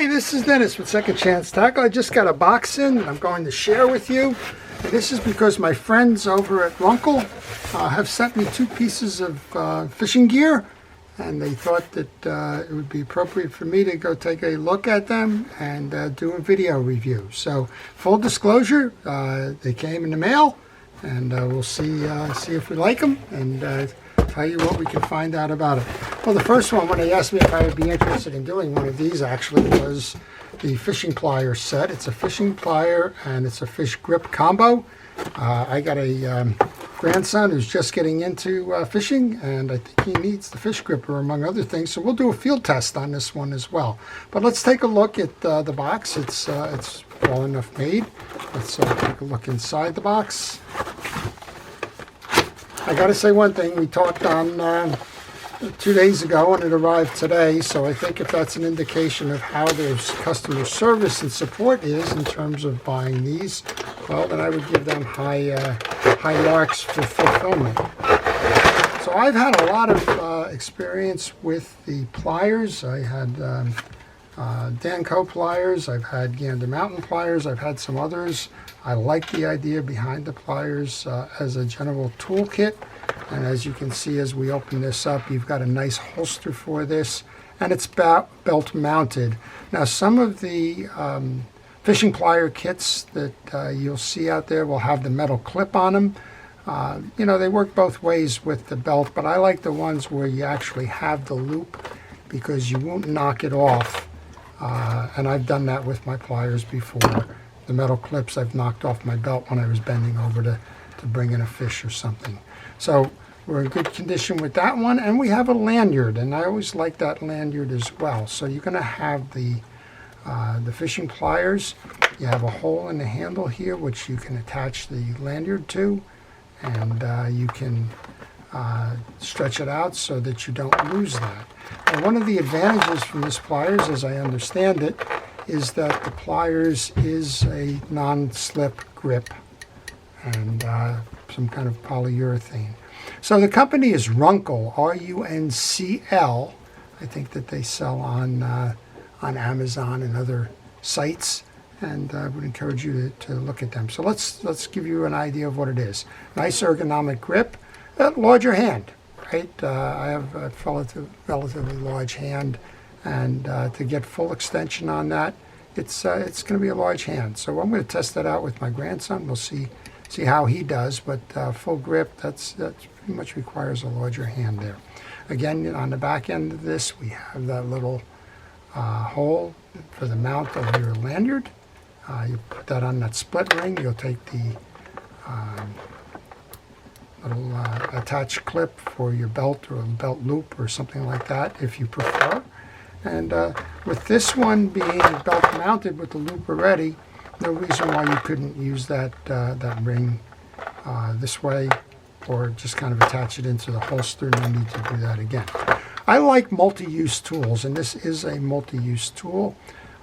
Hi, this is Dennis with Second Chance Tackle. I just got a box in that I'm going to share with you. And this is because my friends over at Runcl have sent me 2 pieces of fishing gear, and they thought that it would be appropriate for me to go take a look at them and do a video review. So, full disclosure, they came in the mail, and we'll see if we like them and tell you what we can find out about it. Well, the first one, when they asked me if I would be interested in doing one of these, actually, was the fishing plier set. It's a fishing plier and it's a fish grip combo. I got a grandson who's just getting into fishing, and I think he needs the fish gripper among other things, so we'll do a field test on this one as well. But let's take a look at the box. It's well enough made. Let's take a look inside the box. I got to say one thing. We talked on 2 days ago and it arrived today, so I think if that's an indication of how their customer service and support is in terms of buying these, well, then I would give them high marks for fulfillment. So I've had a lot of experience with the pliers. I had Danco pliers, I've had Gander Mountain pliers, I've had some others. I like the idea behind the pliers as a general toolkit, and as you can see as we open this up, you've got a nice holster for this, and it's belt mounted. Now, some of the fishing plier kits that you'll see out there will have the metal clip on them. You know, they work both ways with the belt, but I like the ones where you actually have the loop because you won't knock it off. And I've done that with my pliers before. The metal clips I've knocked off my belt when I was bending over to bring in a fish or something. So we're in good condition with that one, and we have a lanyard, and I always like that lanyard as well. So you're going to have the fishing pliers. You have a hole in the handle here which you can attach the lanyard to, and you can stretch it out so that you don't lose that. And one of the advantages from this pliers, as I understand it, is that the pliers is a non-slip grip and some kind of polyurethane. So the company is Runcl, R-U-N-C-L. I think that they sell on Amazon and other sites, and I would encourage you to look at them. So let's give you an idea of what it is. Nice ergonomic grip, larger hand, right? I have a relatively large hand, and to get full extension on that, it's going to be a large hand. So I'm going to test that out with my grandson. We'll see how he does, but full grip, that's pretty much requires a larger hand there. Again, on the back end of this, we have that little hole for the mount of your lanyard. You put that on that split ring. You'll take the little attached clip for your belt or a belt loop or something like that if you prefer. And with this one being belt mounted with the loop already, no reason why you couldn't use that ring this way, or just kind of attach it into the holster. No need to do that again. I like multi-use tools, and this is a multi-use tool.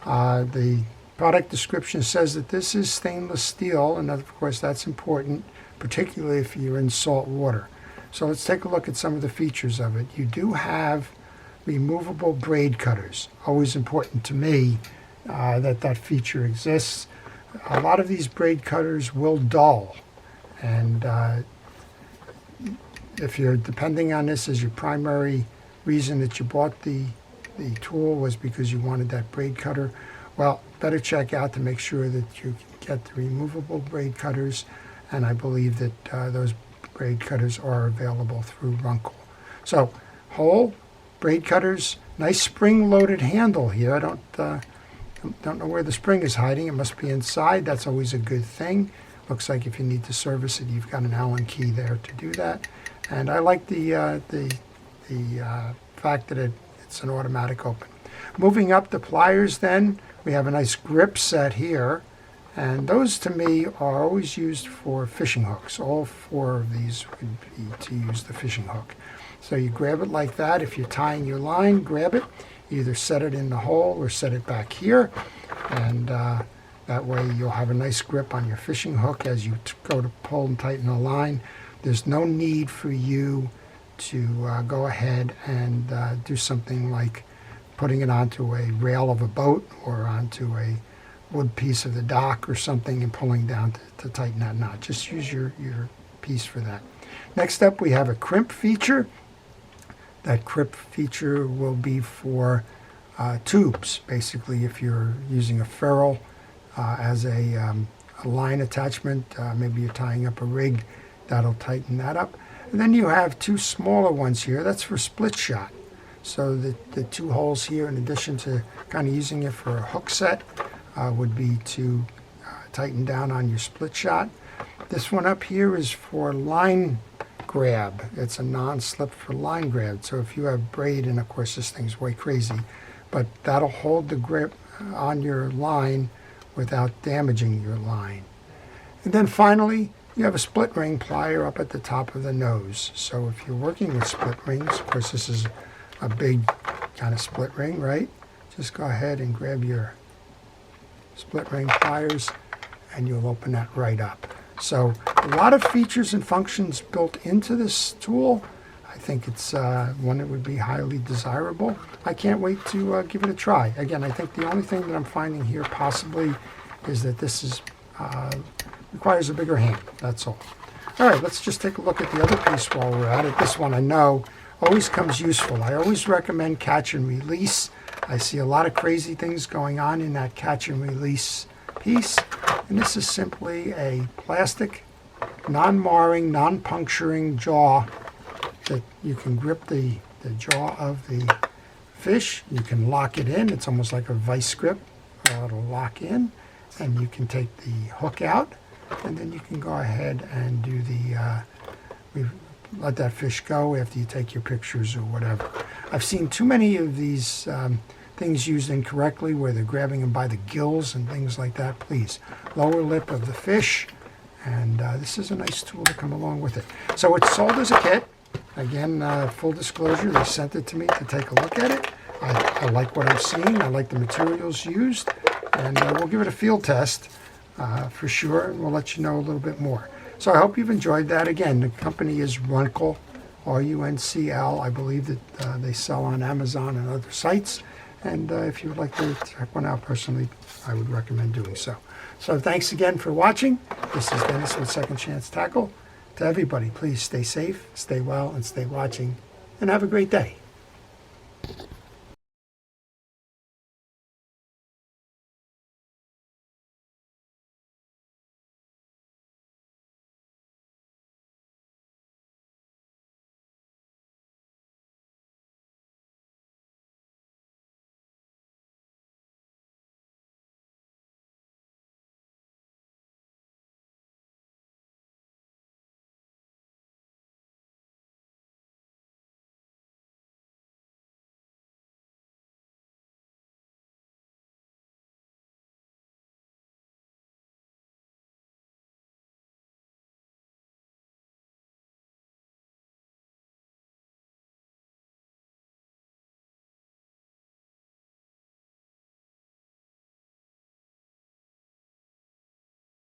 The product description says that this is stainless steel, and of course that's important, particularly if you're in salt water. So let's take a look at some of the features of it. You do have removable braid cutters. Always important to me that feature exists. A lot of these braid cutters will dull, and if you're depending on this as your primary reason that you bought the tool was because you wanted that braid cutter, well, better check out to make sure that you get the removable braid cutters, and I believe that those braid cutters are available through Runcl. So, hole, braid cutters, nice spring-loaded handle here. I don't know where the spring is hiding. It must be inside. That's always a good thing. Looks like if you need to service it, you've got an Allen key there to do that. And I like the fact that it's an automatic open. Moving up the pliers, then we have a nice grip set here, and those to me are always used for fishing hooks. All 4 of these would be to use the fishing hook. So you grab it like that. If you're tying your line, grab it. Either set it in the hole or set it back here, and that way you'll have a nice grip on your fishing hook as you go to pull and tighten the line. There's no need for you to go ahead and do something like putting it onto a rail of a boat or onto a wood piece of the dock or something and pulling down to tighten that knot. Just use your piece for that. Next up, we have a crimp feature. That crimp feature will be for tubes. Basically, if you're using a ferrule as a line attachment, maybe you're tying up a rig, that'll tighten that up. And then you have two smaller ones here. That's for split shot. So the two holes here, in addition to kind of using it for a hook set, would be to tighten down on your split shot. This one up here is for line grab. It's a non-slip for line grab. So if you have braid, and of course this thing's way crazy, but that'll hold the grip on your line without damaging your line. And then finally, you have a split ring plier up at the top of the nose. So if you're working with split rings, of course this is a big kind of split ring, right? Just go ahead and grab your split ring pliers and you'll open that right up. So a lot of features and functions built into this tool. I think it's one that would be highly desirable. I can't wait to give it a try. Again, I think the only thing that I'm finding here possibly is that this is requires a bigger hand. That's all. All right, let's just take a look at the other piece while we're at it. This one I know always comes useful. I always recommend catch and release. I see a lot of crazy things going on in that catch and release piece. And this is simply a plastic, non-marring, non-puncturing jaw that you can grip the jaw of the fish. You can lock it in. It's almost like a vice grip. It'll lock in. And you can take the hook out. And then you can go ahead and do let that fish go after you take your pictures or whatever. I've seen too many of these things used incorrectly where they're grabbing them by the gills and things like that. Please, lower lip of the fish, and this is a nice tool to come along with it. So it's sold as a kit. Again, full disclosure, they sent it to me to take a look at it. I like what I'm seeing. I like the materials used, and we'll give it a field test for sure, and we'll let you know a little bit more. So I hope you've enjoyed that. Again, the company is Runcl, R-U-N-C-L. I believe that they sell on Amazon and other sites. And if you would like to check one out personally, I would recommend doing so. So thanks again for watching. This is Dennis with Second Chance Tackle. To everybody, please stay safe, stay well, and stay watching. And have a great day.